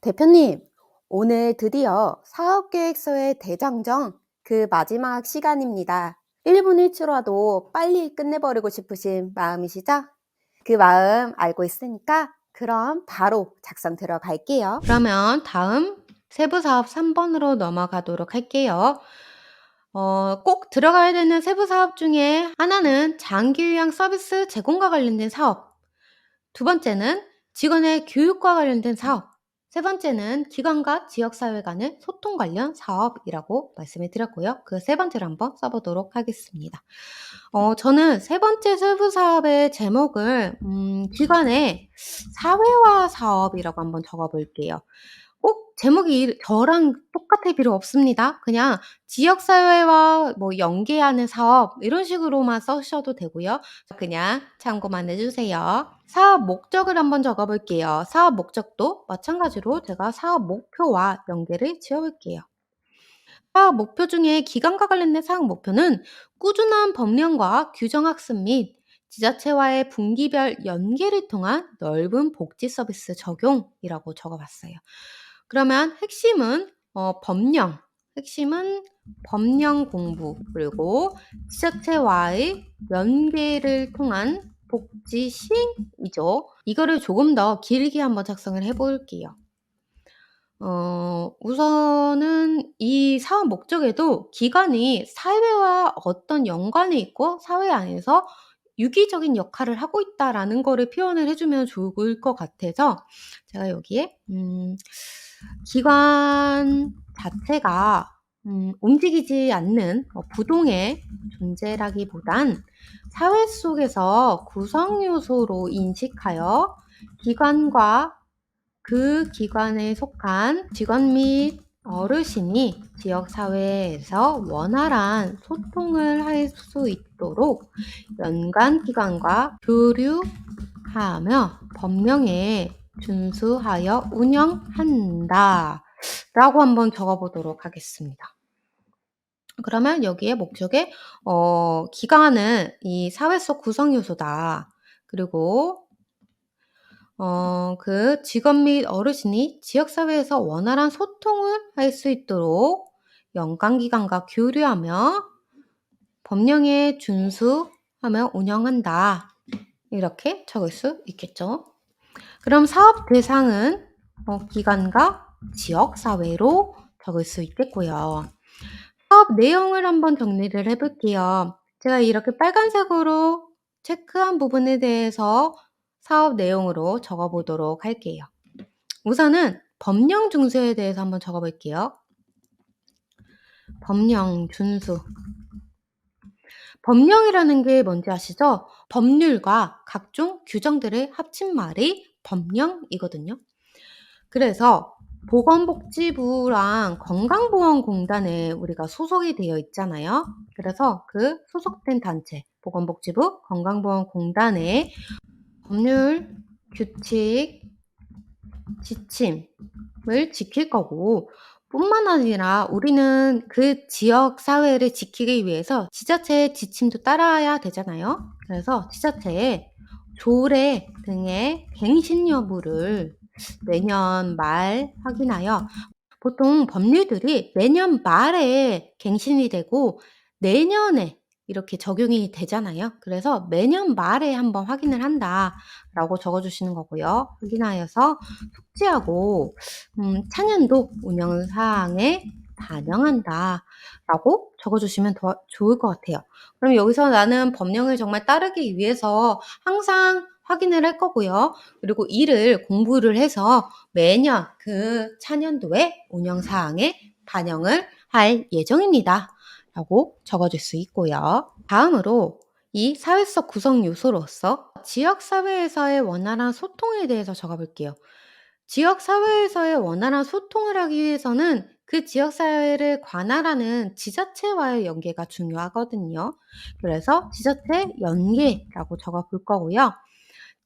대표님, 오늘 드디어 사업계획서의 대장정 그 마지막 시간입니다. 1분 1초라도 빨리 끝내버리고 싶으신 마음이시죠? 그 마음 알고 있으니까 그럼 바로 작성 들어갈게요. 그러면 다음 세부 사업 3번으로 넘어가도록 할게요. 꼭 들어가야 되는 세부 사업 중에 하나는 장기 요양 서비스 제공과 관련된 사업, 두 번째는 직원의 교육과 관련된 사업, 세 번째는 기관과 지역사회 간의 소통 관련 사업이라고 말씀을 드렸고요. 그 세 번째를 한번 써보도록 하겠습니다. 저는 세 번째 세부 사업의 제목을 기관의 사회화 사업이라고 한번 적어볼게요. 꼭 제목이 저랑 똑같을 필요 없습니다. 그냥 지역사회와 뭐 연계하는 사업 이런 식으로만 써셔도 되고요. 그냥 참고만 해주세요. 사업 목적을 한번 적어볼게요. 사업 목적도 마찬가지로 제가 사업 목표와 연계를 지어볼게요. 사업 목표 중에 기관과 관련된 사업 목표는 꾸준한 법령과 규정 학습 및 지자체와의 분기별 연계를 통한 넓은 복지 서비스 적용이라고 적어봤어요. 그러면 핵심은 법령 공부, 그리고 지자체와의 연계를 통한 복지 시행이죠. 이거를 조금 더 길게 한번 작성을 해볼게요. 우선은 이 사업 목적에도 기관이 사회와 어떤 연관이 있고 사회 안에서 유기적인 역할을 하고 있다라는 거를 표현을 해주면 좋을 것 같아서 제가 여기에 기관 자체가 움직이지 않는 부동의 존재라기보단 사회 속에서 구성 요소로 인식하여 기관과 그 기관에 속한 직원 및 어르신이 지역사회에서 원활한 소통을 할 수 있도록 연관기관과 교류하며 법령에 준수하여 운영한다 라고 한번 적어보도록 하겠습니다. 그러면 여기에 목적에 기관은 이 사회 속 구성 요소다. 그리고 그 직원 및 어르신이 지역사회에서 원활한 소통을 할 수 있도록 연관기관과 교류하며 법령에 준수하며 운영한다. 이렇게 적을 수 있겠죠. 그럼 사업 대상은 기관과 지역사회로 적을 수 있겠고요. 사업 내용을 한번 정리를 해볼게요. 제가 이렇게 빨간색으로 체크한 부분에 대해서 사업 내용으로 적어보도록 할게요. 우선은 법령 준수에 대해서 한번 적어볼게요. 법령 준수. 법령이라는 게 뭔지 아시죠? 법률과 각종 규정들을 합친 말이 법령이거든요. 그래서 보건복지부랑 건강보험공단에 우리가 소속이 되어 있잖아요. 그래서 그 소속된 단체, 보건복지부, 건강보험공단의 법률, 규칙, 지침을 지킬 거고, 뿐만 아니라 우리는 그 지역 사회를 지키기 위해서 지자체의 지침도 따라야 되잖아요. 그래서 지자체의 조례 등의 갱신 여부를 매년 말 확인하여, 보통 법률들이 매년 말에 갱신이 되고 내년에 이렇게 적용이 되잖아요. 그래서 매년 말에 한번 확인을 한다라고 적어주시는 거고요. 확인하여서 숙지하고 차년도 운영 사항에 반영한다라고 적어주시면 더 좋을 것 같아요. 그럼 여기서 나는 법령을 정말 따르기 위해서 항상 확인을 할 거고요. 그리고 이를 공부를 해서 매년 그 차년도의 운영 사항에 반영을 할 예정입니다. 라고 적어줄 수 있고요. 다음으로 이 사회 속 구성 요소로서 지역사회에서의 원활한 소통에 대해서 적어볼게요. 지역사회에서의 원활한 소통을 하기 위해서는 그 지역사회를 관할하는 지자체와의 연계가 중요하거든요. 그래서 지자체 연계라고 적어볼 거고요.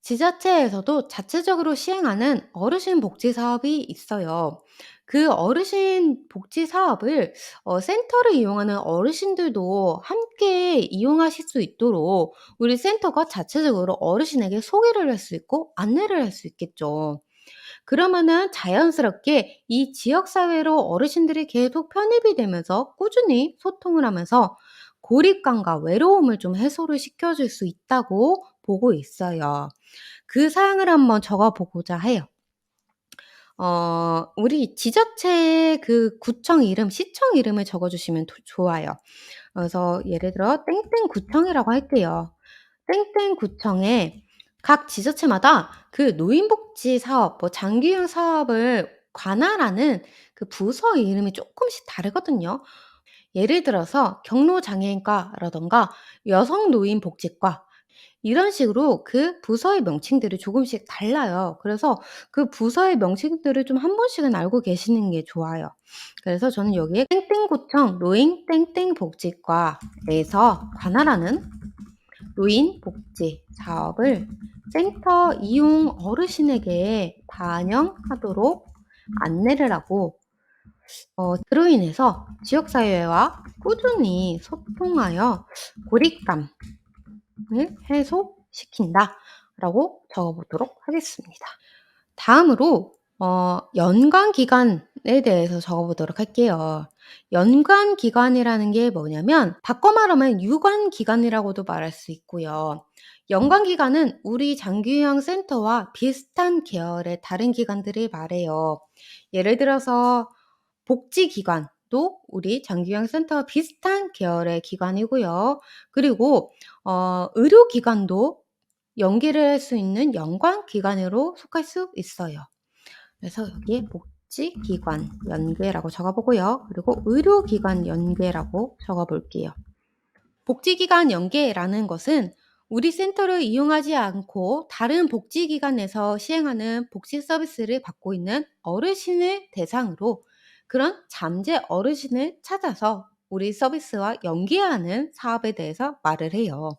지자체에서도 자체적으로 시행하는 어르신 복지 사업이 있어요. 그 어르신 복지 사업을 센터를 이용하는 어르신들도 함께 이용하실 수 있도록 우리 센터가 자체적으로 어르신에게 소개를 할 수 있고 안내를 할 수 있겠죠. 그러면은 자연스럽게 이 지역 사회로 어르신들이 계속 편입이 되면서 꾸준히 소통을 하면서 고립감과 외로움을 좀 해소를 시켜줄 수 있다고 보고 있어요. 그 사항을 한번 적어 보고자 해요. 우리 지자체의 그 구청 이름, 시청 이름을 적어 주시면 좋아요. 그래서 예를 들어 땡땡구청이라고 할게요. 땡땡구청에 각 지자체마다 그 노인복지 사업, 뭐 장기휴양 사업을 관할하는 그 부서 이름이 쪼끔씩 다르거든요. 예를 들어서 경로장애인과라든가 여성노인복지과 이런 식으로 그 부서의 명칭들이 조금씩 달라요. 그래서 그 부서의 명칭들을 좀 한 번씩은 알고 계시는 게 좋아요. 그래서 저는 여기에 땡땡구청 노인 땡땡복지과에서 관할하는 노인복지 사업을 센터 이용 어르신에게 반영하도록 안내를 하고 그로 인해서 지역사회와 꾸준히 소통하여 고립감을 해소시킨다라고 적어 보도록 하겠습니다. 다음으로 연관 기간에 대해서 적어 보도록 할게요. 연관 기간이라는 게 뭐냐면 바꿔 말하면 유관 기간이라고도 말할 수 있고요. 연관 기간은 우리 장기휴양 센터와 비슷한 계열의 다른 기관들을 말해요. 예를 들어서 복지기관도 우리 장기휴양 센터와 비슷한 계열의 기관이고요. 그리고 의료기관도 연계를 할 수 있는 연관 기관으로 속할 수 있어요. 그래서 여기에 복지기관 연계라고 적어 보고요. 그리고 의료기관 연계라고 적어 볼게요. 복지기관 연계라는 것은 우리 센터를 이용하지 않고 다른 복지기관에서 시행하는 복지 서비스를 받고 있는 어르신을 대상으로 그런 잠재 어르신을 찾아서 우리 서비스와 연계하는 사업에 대해서 말을 해요.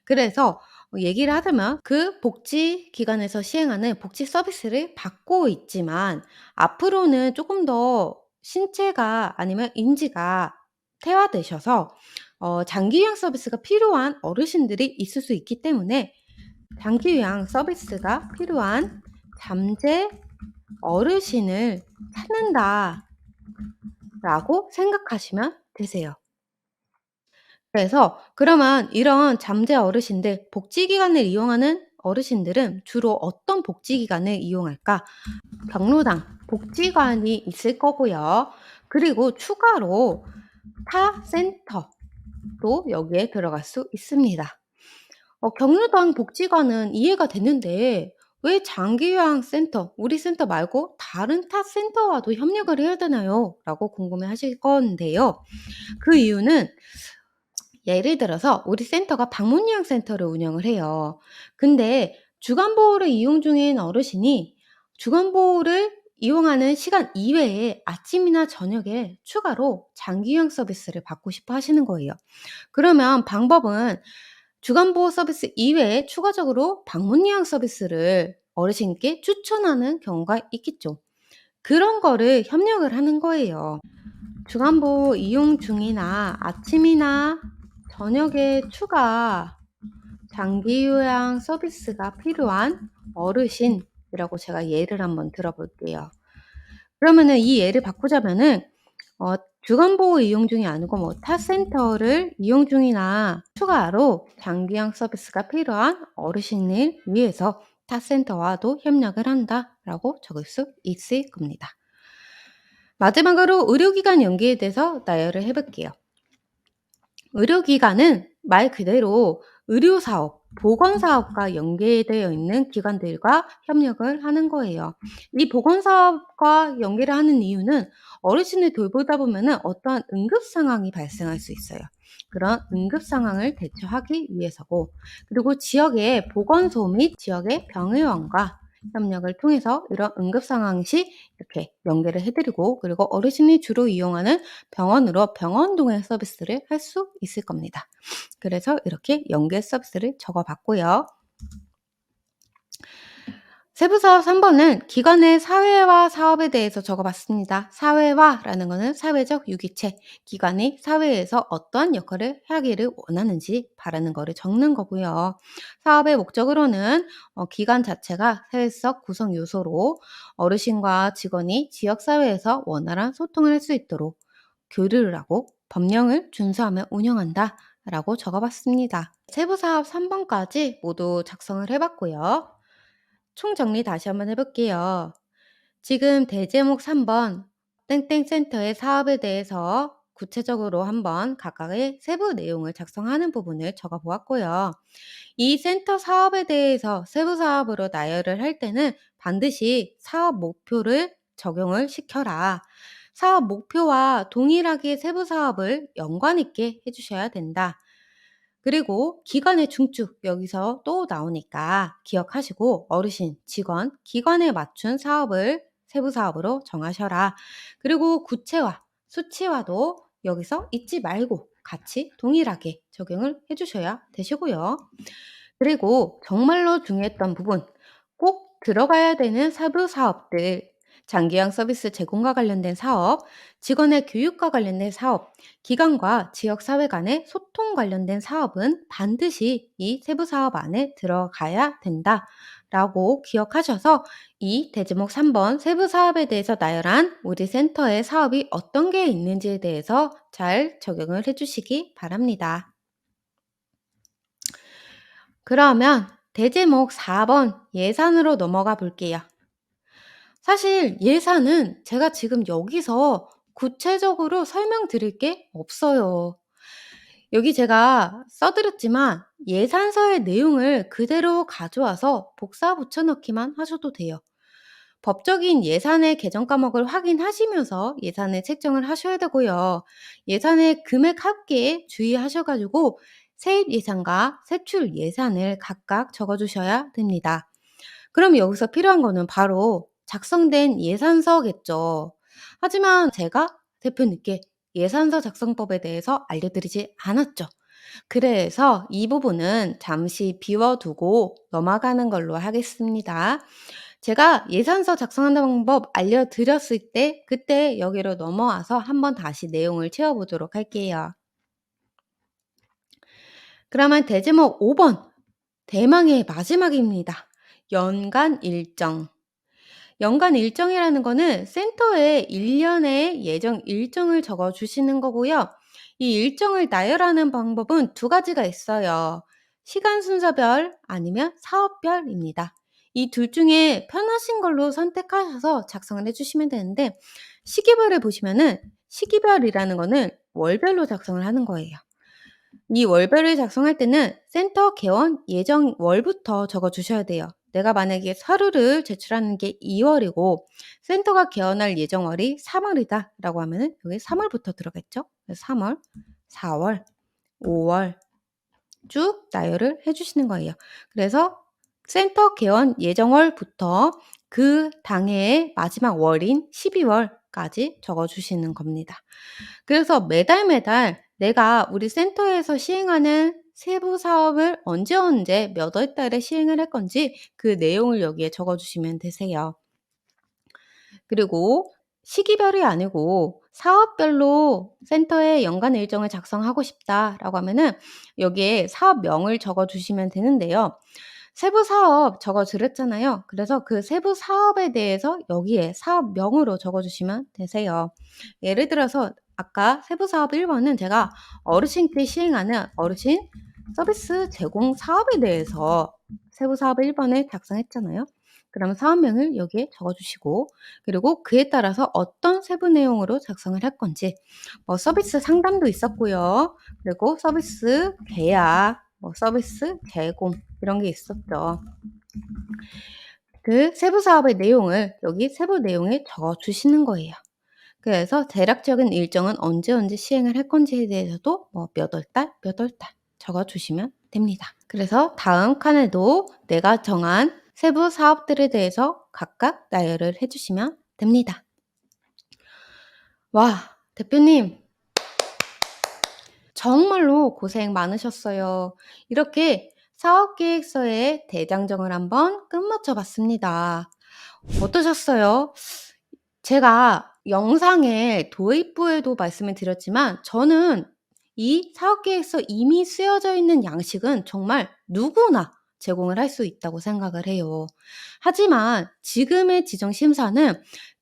그래서 얘기를 하자면 그 복지기관에서 시행하는 복지 서비스를 받고 있지만 앞으로는 조금 더 신체가 아니면 인지가 퇴화되셔서 장기휴양 서비스가 필요한 어르신들이 있을 수 있기 때문에 장기휴양 서비스가 필요한 잠재 어르신을 찾는다라고 생각하시면 되세요. 그래서 그러면 이런 잠재 어르신들, 복지기관을 이용하는 어르신들은 주로 어떤 복지기관을 이용할까? 경로당 복지관이 있을 거고요. 그리고 추가로 타 센터도 여기에 들어갈 수 있습니다. 경로당 복지관은 이해가 되는데 왜 장기휴양 센터, 우리 센터 말고 다른 타 센터와도 협력을 해야 되나요? 라고 궁금해 하실 건데요. 그 이유는 예를 들어서 우리 센터가 방문요양 센터를 운영을 해요. 근데 주간보호를 이용 중인 어르신이 주간보호를 이용하는 시간 이외에 아침이나 저녁에 추가로 장기요양 서비스를 받고 싶어 하시는 거예요. 그러면 방법은 주간보호 서비스 이외에 추가적으로 방문요양 서비스를 어르신께 추천하는 경우가 있겠죠. 그런 거를 협력을 하는 거예요. 주간보호 이용 중이나 아침이나 저녁에 추가 장기요양 서비스가 필요한 어르신이라고 제가 예를 한번 들어 볼게요. 그러면은 이 예를 바꾸자면은 주간보호 이용 중이 아니고 뭐 타 센터를 이용 중이나 추가로 장기요양 서비스가 필요한 어르신을 위해서 타 센터와도 협력을 한다라고 적을 수 있을 겁니다. 마지막으로 의료기관 연계에 대해서 나열을 해 볼게요. 의료기관은 말 그대로 의료사업, 보건사업과 연계되어 있는 기관들과 협력을 하는 거예요. 이 보건사업과 연계를 하는 이유는 어르신을 돌보다 보면은 어떠한 응급 상황이 발생할 수 있어요. 그런 응급 상황을 대처하기 위해서고, 그리고 지역의 보건소 및 지역의 병의원과 협력을 통해서 이런 응급 상황 시 이렇게 연계를 해드리고, 그리고 어르신이 주로 이용하는 병원으로 병원 동행 서비스를 할 수 있을 겁니다. 그래서 이렇게 연계 서비스를 적어 봤고요. 세부사업 3번은 기관의 사회화 사업에 대해서 적어봤습니다. 사회화라는 것은 사회적 유기체, 기관이 사회에서 어떠한 역할을 하기를 원하는지 바라는 것을 적는 거고요. 사업의 목적으로는 기관 자체가 사회적 구성 요소로 어르신과 직원이 지역사회에서 원활한 소통을 할 수 있도록 교류를 하고 법령을 준수하며 운영한다 라고 적어봤습니다. 세부사업 3번까지 모두 작성을 해봤고요. 총정리 다시 한번 해볼게요. 지금 대제목 3번 땡땡센터의 사업에 대해서 구체적으로 한번 각각의 세부 내용을 작성하는 부분을 적어 보았고요. 이 센터 사업에 대해서 세부 사업으로 나열을 할 때는 반드시 사업 목표를 적용을 시켜라. 사업 목표와 동일하게 세부 사업을 연관 있게 해주셔야 된다. 그리고 기관의 중축 여기서 또 나오니까 기억하시고 어르신, 직원, 기관에 맞춘 사업을 세부 사업으로 정하셔라. 그리고 구체화, 수치화도 여기서 잊지 말고 같이 동일하게 적용을 해주셔야 되시고요. 그리고 정말로 중요했던 부분, 꼭 들어가야 되는 세부 사업들, 장기형 서비스 제공과 관련된 사업, 직원의 교육과 관련된 사업, 기관과 지역사회 간의 소통 관련된 사업은 반드시 이 세부 사업 안에 들어가야 된다. 라고 기억하셔서 이 대제목 3번 세부 사업에 대해서 나열한 우리 센터의 사업이 어떤 게 있는지에 대해서 잘 적용을 해주시기 바랍니다. 그러면 대제목 4번 예산으로 넘어가 볼게요. 사실 예산은 제가 지금 여기서 구체적으로 설명드릴 게 없어요. 여기 제가 써드렸지만 예산서의 내용을 그대로 가져와서 복사 붙여넣기만 하셔도 돼요. 법적인 예산의 개정 과목을 확인하시면서 예산을 책정을 하셔야 되고요. 예산의 금액 합계에 주의하셔가지고 세입 예산과 세출 예산을 각각 적어주셔야 됩니다. 그럼 여기서 필요한 거는 바로 작성된 예산서겠죠. 하지만 제가 대표님께 예산서 작성법에 대해서 알려드리지 않았죠. 그래서 이 부분은 잠시 비워두고 넘어가는 걸로 하겠습니다. 제가 예산서 작성하는 방법 알려드렸을 때 그때 여기로 넘어와서 한번 다시 내용을 채워보도록 할게요. 그러면 대제목 5번 대망의 마지막입니다. 연간 일정. 연간 일정이라는 거는 센터에 1년의 예정 일정을 적어 주시는 거고요. 이 일정을 나열하는 방법은 두 가지가 있어요. 시간 순서별 아니면 사업별입니다. 이 둘 중에 편하신 걸로 선택하셔서 작성을 해주시면 되는데 시기별을 보시면은 시기별이라는 거는 월별로 작성을 하는 거예요. 이 월별을 작성할 때는 센터 개원 예정월부터 적어 주셔야 돼요. 내가 만약에 서류를 제출하는 게 2월이고 센터가 개원할 예정월이 3월이다 라고 하면은 여기 3월부터 들어겠죠? 3월, 4월, 5월 쭉 나열을 해주시는 거예요. 그래서 센터 개원 예정월부터 그 당해의 마지막 월인 12월까지 적어주시는 겁니다. 그래서 매달 내가 우리 센터에서 시행하는 세부 사업을 언제 몇 월 달에 시행을 할 건지 그 내용을 여기에 적어주시면 되세요. 그리고 시기별이 아니고 사업별로 센터에 연간 일정을 작성하고 싶다라고 하면은 여기에 사업명을 적어주시면 되는데요. 세부 사업 적어드렸잖아요. 그래서 그 세부 사업에 대해서 여기에 사업명으로 적어주시면 되세요. 예를 들어서 아까 세부 사업 1번은 제가 어르신께 시행하는 어르신 서비스 제공 사업에 대해서 세부 사업 1번을 작성했잖아요. 그러면 사업명을 여기에 적어주시고 그리고 그에 따라서 어떤 세부 내용으로 작성을 할 건지 서비스 상담도 있었고요. 그리고 서비스 계약, 서비스 제공 이런 게 있었죠. 그 세부 사업의 내용을 여기 세부 내용에 적어주시는 거예요. 그래서 대략적인 일정은 언제 시행을 할 건지에 대해서도 몇 월 달 적어주시면 됩니다. 그래서 다음 칸에도 내가 정한 세부 사업들에 대해서 각각 나열을 해주시면 됩니다. 와, 대표님 정말로 고생 많으셨어요. 이렇게 사업계획서의 대장정을 한번 끝마쳐 봤습니다. 어떠셨어요? 제가 영상의 도입부에도 말씀을 드렸지만 저는 이 사업계획서 이미 쓰여져 있는 양식은 정말 누구나 제공을 할 수 있다고 생각을 해요. 하지만 지금의 지정심사는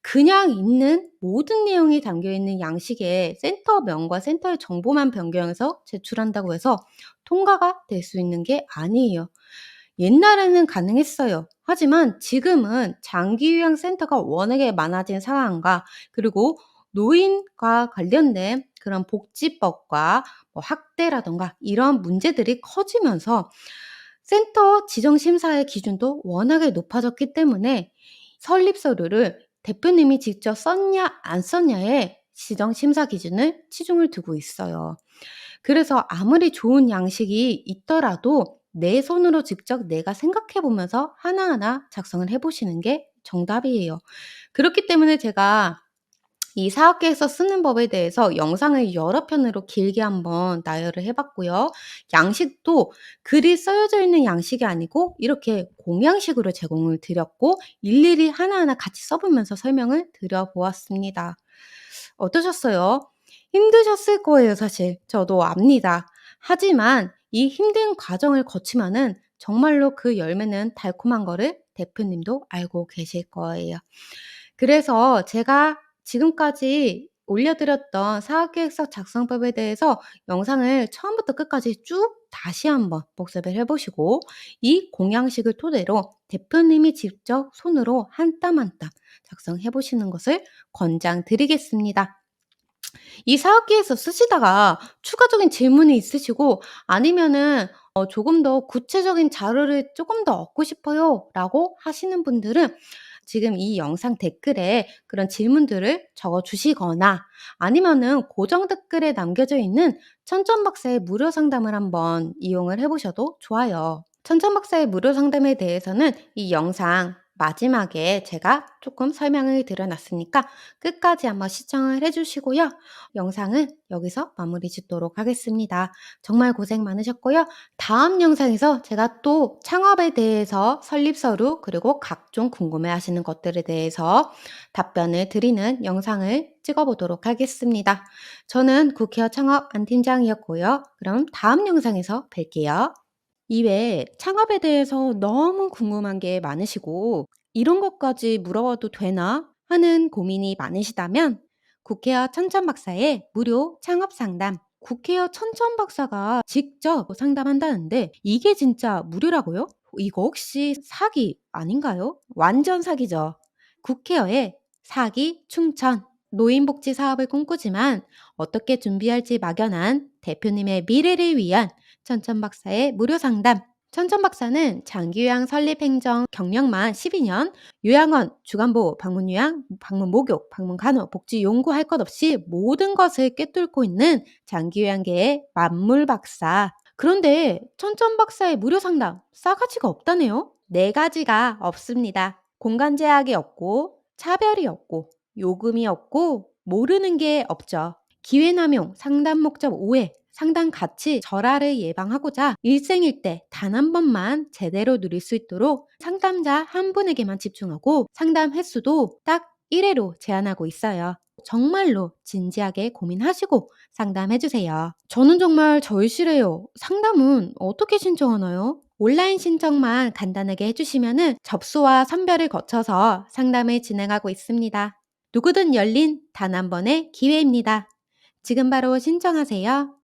그냥 있는 모든 내용이 담겨 있는 양식의 센터명과 센터의 정보만 변경해서 제출한다고 해서 통과가 될 수 있는 게 아니에요. 옛날에는 가능했어요. 하지만 지금은 장기 요양 센터가 워낙에 많아진 상황과 그리고 노인과 관련된 그런 복지법과 뭐 학대라든가 이런 문제들이 커지면서 센터 지정 심사의 기준도 워낙에 높아졌기 때문에 설립 서류를 대표님이 직접 썼냐 안 썼냐에 지정 심사 기준을 치중을 두고 있어요. 그래서 아무리 좋은 양식이 있더라도 내 손으로 직접 내가 생각해 보면서 하나하나 작성을 해 보시는 게 정답이에요. 그렇기 때문에 제가 이 사업계획서 쓰는 법에 대해서 영상을 여러 편으로 길게 한번 나열을 해 봤고요. 양식도 글이 쓰여져 있는 양식이 아니고 이렇게 공양식으로 제공을 드렸고 일일이 하나하나 같이 써 보면서 설명을 드려 보았습니다. 어떠셨어요? 힘드셨을 거예요, 사실. 저도 압니다. 하지만 이 힘든 과정을 거치면은 정말로 그 열매는 달콤한 거를 대표님도 알고 계실 거예요. 그래서 제가 지금까지 올려드렸던 사업계획서 작성법에 대해서 영상을 처음부터 끝까지 쭉 다시 한번 복습을 해보시고 이 공양식을 토대로 대표님이 직접 손으로 한 땀 한 땀 작성해 보시는 것을 권장드리겠습니다. 이 사업계획서 쓰시다가 추가적인 질문이 있으시고 아니면은 조금 더 구체적인 자료를 조금 더 얻고 싶어요라고 하시는 분들은 지금 이 영상 댓글에 그런 질문들을 적어 주시거나 아니면은 고정 댓글에 남겨져 있는 천천박사의 무료 상담을 한번 이용을 해 보셔도 좋아요. 천천박사의 무료 상담에 대해서는 이 영상 마지막에 제가 조금 설명을 드려 놨으니까 끝까지 한번 시청을 해 주시고요. 영상은 여기서 마무리 짓도록 하겠습니다. 정말 고생 많으셨고요. 다음 영상에서 제가 또 창업에 대해서 설립서류 그리고 각종 궁금해하시는 것들에 대해서 답변을 드리는 영상을 찍어보도록 하겠습니다. 저는 국회의원 창업 안 팀장이었고요. 그럼 다음 영상에서 뵐게요. 이외에 창업에 대해서 너무 궁금한 게 많으시고 이런 것까지 물어봐도 되나 하는 고민이 많으시다면 국회의원 천천박사의 무료 창업 상담 국회의원 천천박사가 직접 상담한다는데 이게 진짜 무료라고요? 이거 혹시 사기 아닌가요? 완전 사기죠. 국회의원의 사기 충천 노인복지 사업을 꿈꾸지만 어떻게 준비할지 막연한 대표님의 미래를 위한 천천박사의 무료 상담. 천천박사는 장기요양 설립행정 경력만 12년, 요양원, 주간보호, 방문요양, 방문목욕, 방문간호, 복지 연구할 것 없이 모든 것을 꿰뚫고 있는 장기요양계의 만물박사. 그런데 천천박사의 무료 상담 싸가지가 없다네요. 네 가지가 없습니다. 공간 제약이 없고 차별이 없고 요금이 없고 모르는 게 없죠. 기회남용, 상담 목적 오해, 상담 가치 절하를 예방하고자 일생일대 단 한 번만 제대로 누릴 수 있도록 상담자 한 분에게만 집중하고 상담 횟수도 딱 1회로 제한하고 있어요. 정말로 진지하게 고민하시고 상담해주세요. 저는 정말 절실해요. 상담은 어떻게 신청하나요? 온라인 신청만 간단하게 해주시면 접수와 선별을 거쳐서 상담을 진행하고 있습니다. 누구든 열린 단 한 번의 기회입니다. 지금 바로 신청하세요.